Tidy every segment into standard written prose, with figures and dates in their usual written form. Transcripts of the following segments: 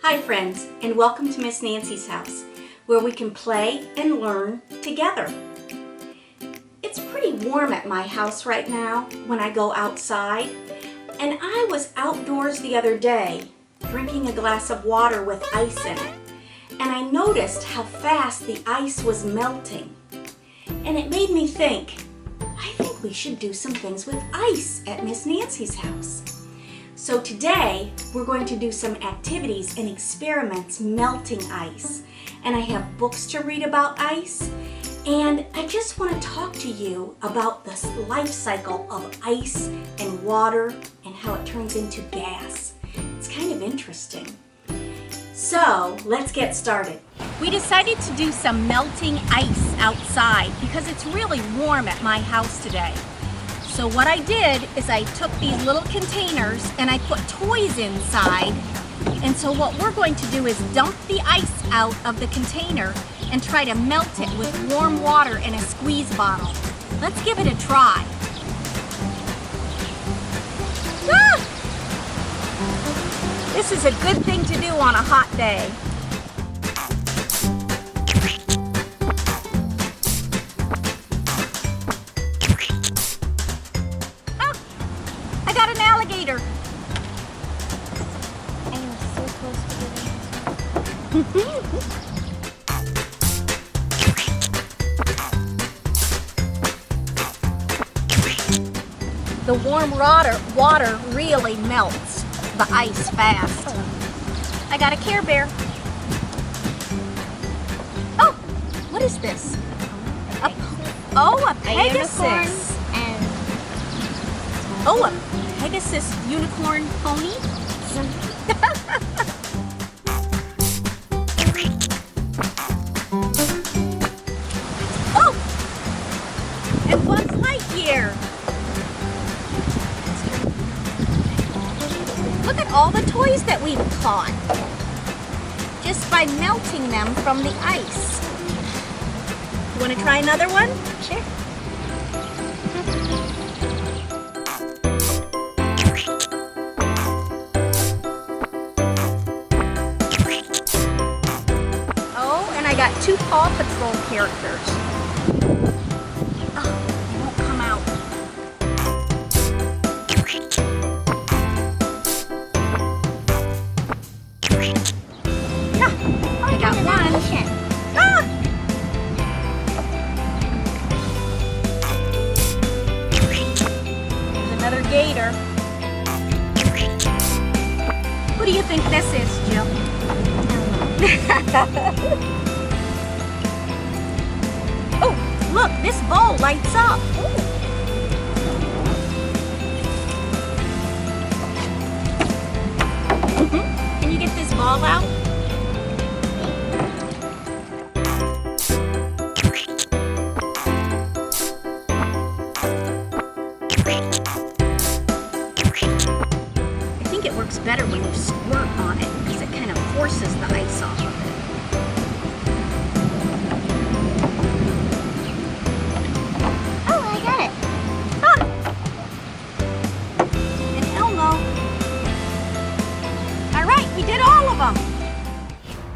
Hi friends, and welcome to Miss Nancy's house, where we can play and learn together. It's pretty warm at my house right now when I go outside, and I was outdoors the other day drinking a glass of water with ice in it, and I noticed how fast the ice was melting. And it made me think, I think we should do some things with ice at Miss Nancy's house. So today, we're going to do some activities and experiments melting ice. And I have books to read about ice. And I just want to talk to you about the life cycle of ice and water and how it turns into gas. It's kind of interesting. So, let's get started. We decided to do some melting ice outside because it's really warm at my house today. So what I did is I took these little containers and I put toys inside. And so what we're going to do is dump the ice out of the container and try to melt it with warm water in a squeeze bottle. Let's give it a try. Ah! This is a good thing to do on a hot day. Alligator. I am so close to getting The warm water really melts the ice fast. I got a Care Bear. Oh, what is this? A Pegasus. Oh, a Pegasus unicorn pony? Oh! And Buzz Lightyear! Look at all the toys that we've caught just by melting them from the ice. You want to try another one? Sure. I got two Paw Patrol characters. Oh, they won't come out. Ah, I got one. Ah! There's another gator. Who do you think this is, Jill? Oh, look, this ball lights up. Can you get this ball out? I think it works better when you squirt on it because it kind of forces the ice off of it.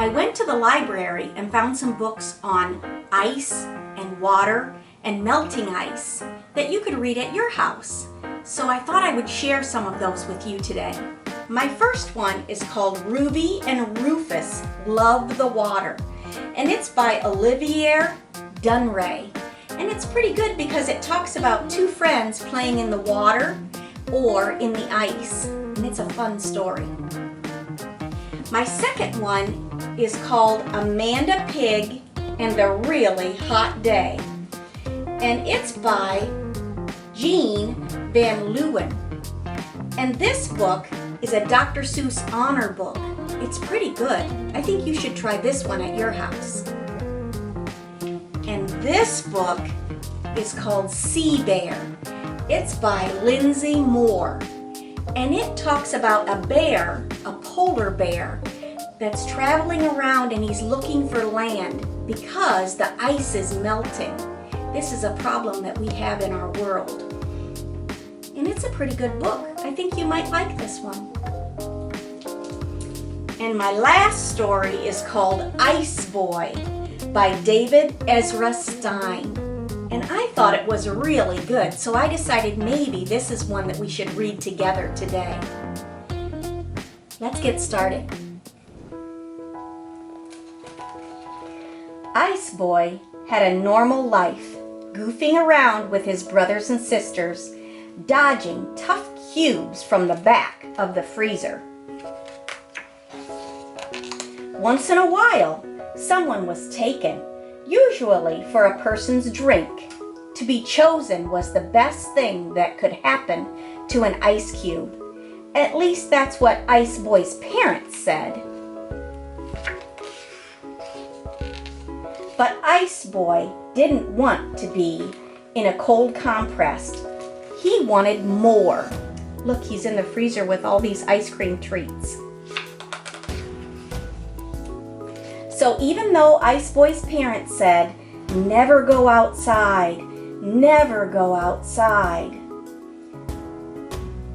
I went to the library and found some books on ice and water and melting ice that you could read at your house. So I thought I would share some of those with you today. My first one is called Ruby and Rufus Love the Water, and it's by Olivier Dunray. And it's pretty good because it talks about two friends playing in the water or in the ice, and it's a fun story. My second one is called Amanda Pig and the Really Hot Day. And it's by Jean Van Leeuwen. And this book is a Dr. Seuss honor book. It's pretty good. I think you should try this one at your house. And this book is called Sea Bear. It's by Lindsay Moore. And it talks about a bear, a polar bear, that's traveling around and he's looking for land because the ice is melting. This is a problem that we have in our world. And it's a pretty good book. I think you might like this one. And my last story is called Ice Boy by David Ezra Stein. And I thought it was really good, so I decided maybe this is one that we should read together today. Let's get started. Ice Boy had a normal life, goofing around with his brothers and sisters, dodging tough cubes from the back of the freezer. Once in a while, someone was taken, usually for a person's drink. To be chosen was the best thing that could happen to an ice cube. At least that's what Ice Boy's parents said. But Ice Boy didn't want to be in a cold compress. He wanted more. Look, he's in the freezer with all these ice cream treats. So even though Ice Boy's parents said, never go outside, never go outside,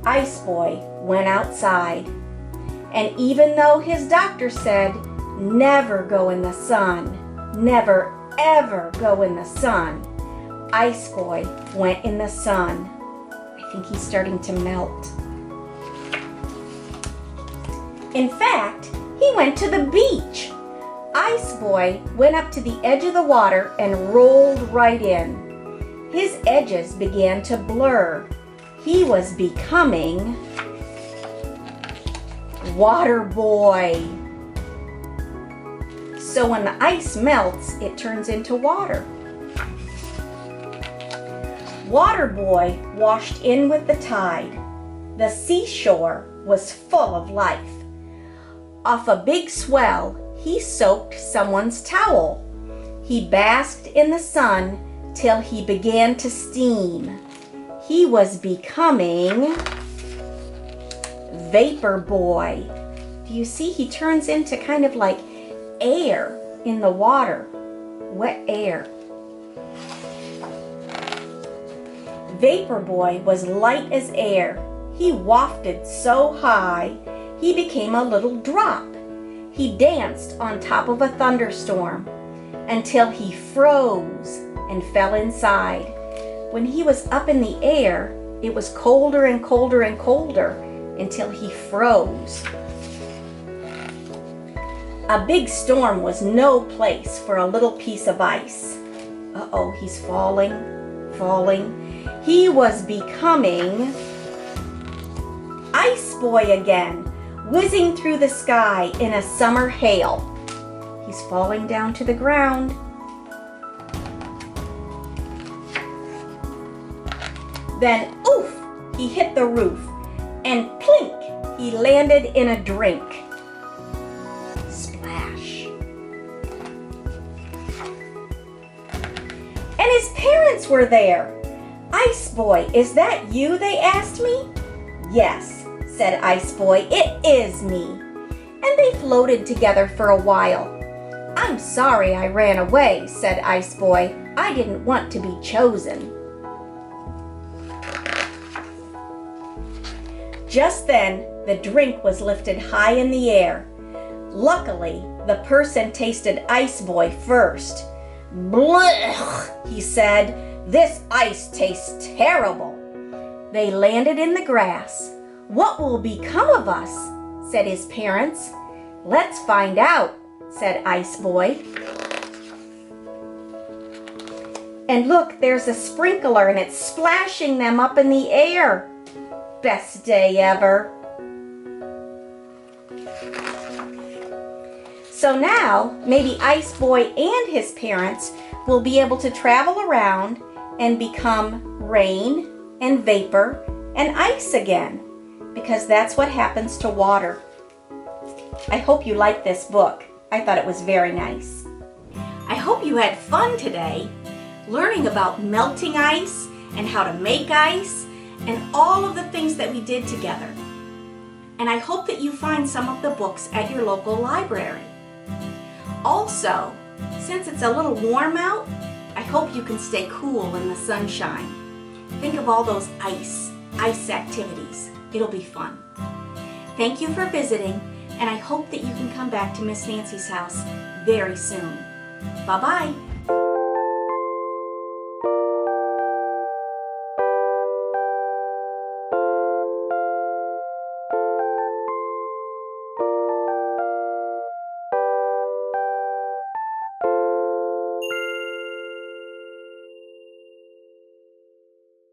Ice Boy went outside. And even though his doctor said, never go in the sun, never ever go in the sun, Ice Boy went in the sun. I think he's starting to melt. In fact, he went to the beach. Ice Boy went up to the edge of the water and rolled right in. His edges began to blur. He was becoming Water Boy. So when the ice melts, it turns into water. Water Boy washed in with the tide. The seashore was full of life. Off a big swell, he soaked someone's towel. He basked in the sun till he began to steam. He was becoming Vapor Boy. Do you see? He turns into kind of like air in the water, wet air. Vapor Boy was light as air. He wafted so high, he became a little drop. He danced on top of a thunderstorm until he froze and fell inside. When he was up in the air, it was colder and colder and colder until he froze. A big storm was no place for a little piece of ice. Uh-oh, he's falling, falling. He was becoming Ice Boy again, whizzing through the sky in a summer hail. He's falling down to the ground. Then, oof, he hit the roof, and plink, he landed in a drink. Splash. And his parents were there. Ice Boy, is that you? They asked me. Yes, said Ice Boy, it is me. And they floated together for a while. I'm sorry I ran away, said Ice Boy. I didn't want to be chosen. Just then, the drink was lifted high in the air. Luckily, the person tasted Ice Boy first. Blech, he said, this ice tastes terrible. They landed in the grass. What will become of us? Said his parents. Let's find out, said Ice Boy. And look, there's a sprinkler and it's splashing them up in the air. Best day ever. So now, maybe Ice Boy and his parents will be able to travel around and become rain and vapor and ice again, because that's what happens to water. I hope you like this book. I thought it was very nice. I hope you had fun today learning about melting ice and how to make ice and all of the things that we did together. And I hope that you find some of the books at your local library. Also, since it's a little warm out, I hope you can stay cool in the sunshine. Think of all those ice activities. It'll be fun. Thank you for visiting. and I hope that you can come back to Miss Nancy's house very soon. Bye-bye.